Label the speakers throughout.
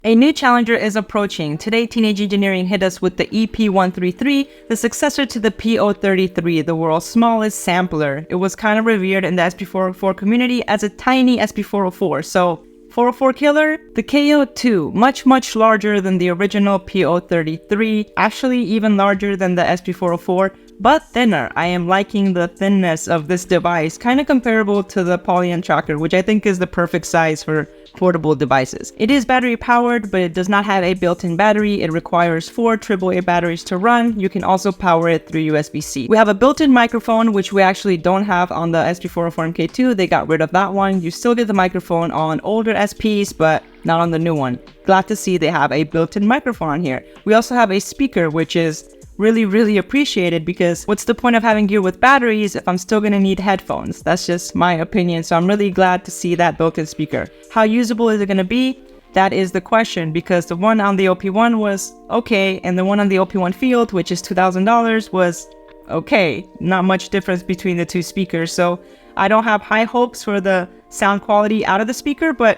Speaker 1: A new challenger is approaching. Today, Teenage Engineering hit us with the EP-133, the successor to the PO-33, the world's smallest sampler. It was kind of revered in the SP-404 community as a tiny SP-404, so 404 killer, the KO2, much larger than the original PO-33, actually even larger than the SP-404, but thinner. I am liking the thinness of this device, kind of comparable to the Poly Tracker, which I think is the perfect size for portable devices. It is battery powered, but it does not have a built-in battery. It requires 4 AAA batteries to run. You can also power it through USB-C. We have a built-in microphone, which we actually don't have on the SP-404 MK2. They got rid of that one. You still get the microphone on older SPs, but not on the new one. Glad to see they have a built-in microphone here. We also have a speaker, which is really appreciated, because what's the point of having gear with batteries if I'm still gonna need headphones? That's just my opinion, so I'm really glad to see that built-in speaker. How usable is it gonna be? That is the question, because the one on the OP1 was okay, and the one on the OP1 Field, which is $2,000, was okay. Not much difference between the two speakers, so I don't have high hopes for the sound quality out of the speaker, but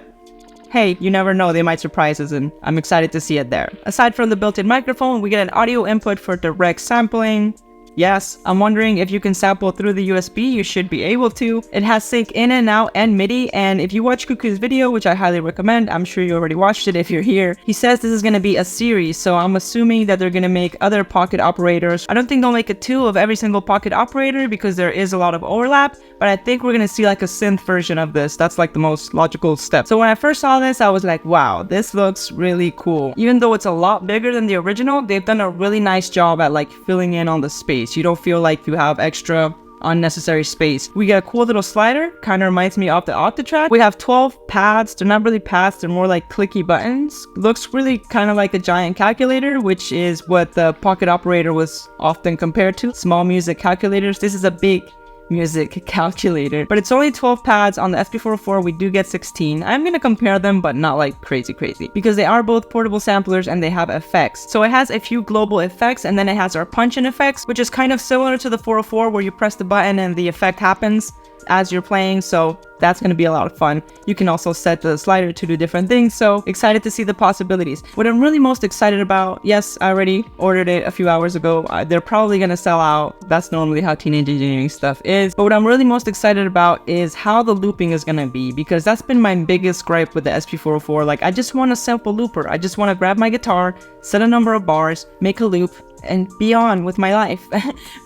Speaker 1: hey, you never know, they might surprise us, and I'm excited to see it there. Aside from the built-in microphone, we get an audio input for direct sampling. Yes, I'm wondering if you can sample through the USB. You should be able to. It has sync in and out and MIDI, and if you watch Cuckoo's video, which I highly recommend, I'm sure you already watched it if you're here, he says this is going to be a series, so I'm assuming that they're going to make other pocket operators. I don't think they'll make a 2 of every single pocket operator because there is a lot of overlap, but I think we're going to see like a synth version of this. That's like the most logical step. So when I first saw this, I was like, wow, this looks really cool. Even though it's a lot bigger than the original, they've done a really nice job at like filling in on the space. You don't feel like you have extra unnecessary space. We get a cool little slider, kind of reminds me of the Octatrack. We have 12 pads. They're not really pads, they're more like clicky buttons. Looks really kind of like a giant calculator, which is what the pocket operator was often compared to. Small music calculators. This is a big music calculator, but it's only 12 pads. On the SP-404 we do get 16. I'm gonna compare them, but not like crazy because they are both portable samplers and they have effects. So it has a few global effects, and then it has our punch-in effects, which is kind of similar to the 404 where you press the button and the effect happens as you're playing, so that's going to be a lot of fun. You can also set the slider to do different things, so excited to see the possibilities. What I'm really most excited about, yes, I already ordered it a few hours ago. They're probably going to sell out. That's normally how Teenage Engineering stuff is. But what I'm really most excited about is how the looping is going to be, because that's been my biggest gripe with the SP-404. Like, I just want a simple looper. I just want to grab my guitar, set a number of bars, make a loop, and be on with my life.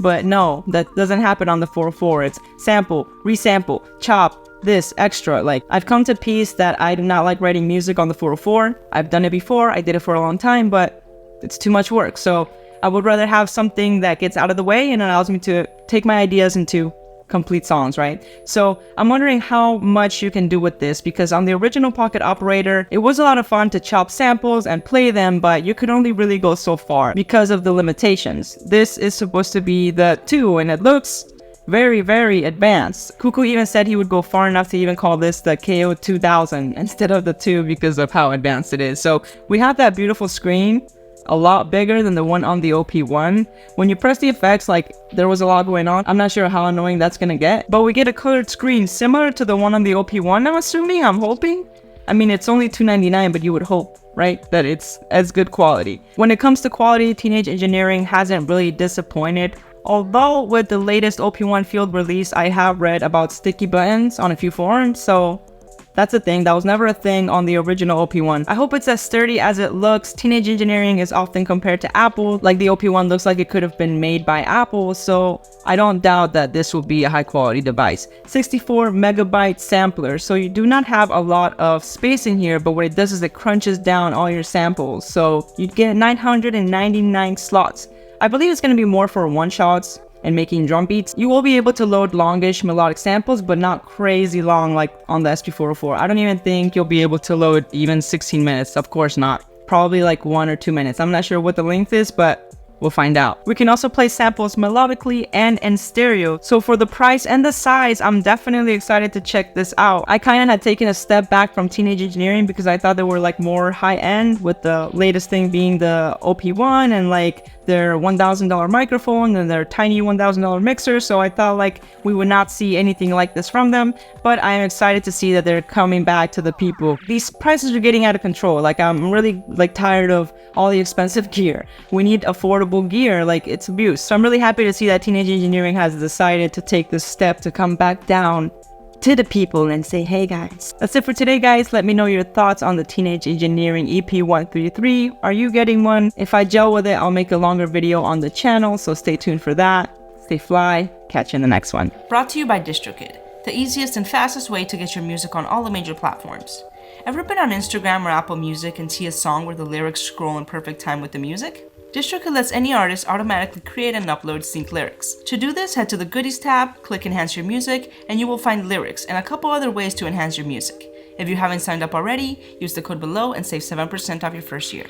Speaker 1: But no, that doesn't happen on the 404. It's sample, resample, chop, this, extra. Like, I've come to peace that I do not like writing music on the 404. I've done it before, I did it for a long time, but it's too much work. So I would rather have something that gets out of the way and allows me to take my ideas into complete songs, right? So I'm wondering how much you can do with this, because on the original pocket operator, it was a lot of fun to chop samples and play them, but you could only really go so far because of the limitations. This is supposed to be the 2, and it looks very advanced. Cuckoo even said he would go far enough to even call this the KO-2000 instead of the 2 because of how advanced it is. So we have that beautiful screen, a lot bigger than the one on the OP1. When you press the effects, like, there was a lot going on. I'm not sure how annoying that's gonna get, but we get a colored screen similar to the one on the OP1, I'm hoping. I mean, it's only $299, but you would hope, right, that it's as good quality. When it comes to quality, Teenage Engineering hasn't really disappointed. Although with the latest OP1 Field release, I have read about sticky buttons on a few forums, so that's a thing. That was never a thing on the original OP1. I hope it's as sturdy as it looks. Teenage Engineering is often compared to Apple. Like, the OP1 looks like it could have been made by Apple, so I don't doubt that this will be a high quality device. 64 megabyte sampler, so you do not have a lot of space in here, but what it does is it crunches down all your samples. So you get 999 slots. I believe it's going to be more for one-shots and making drum beats. You will be able to load longish melodic samples, but not crazy long like on the SP-404. I don't even think you'll be able to load even 16 minutes. Of course not. Probably like 1 or 2 minutes. I'm not sure what the length is, but We'll find out. We can also play samples melodically and in stereo. So for the price and the size, I'm definitely excited to check this out. I kind of had taken a step back from Teenage Engineering because I thought they were like more high end, with the latest thing being the OP1 and like their $1,000 microphone and their tiny $1,000 mixer. So I thought like we would not see anything like this from them, but I am excited to see that they're coming back to the people. These prices are getting out of control. Like I'm really like tired of all the expensive gear. We need affordable gear, like it's abuse. So I'm really happy to see that Teenage Engineering has decided to take this step to come back down to the people and say, hey guys. That's it for today, guys. Let me know your thoughts on the Teenage Engineering EP-133. Are you getting one? If I gel with it, I'll make a longer video on the channel, so stay tuned for that. Stay fly. Catch you in the next one. Brought to you by DistroKid, the easiest and fastest way to get your music on all the major platforms. Ever been on Instagram or Apple Music and see a song where the lyrics scroll in perfect time with the music? DistroKid lets any artist automatically create and upload synced lyrics. To do this, head to the Goodies tab, click Enhance Your Music, and you will find lyrics and a couple other ways to enhance your music. If you haven't signed up already, use the code below and save 7% off your first year.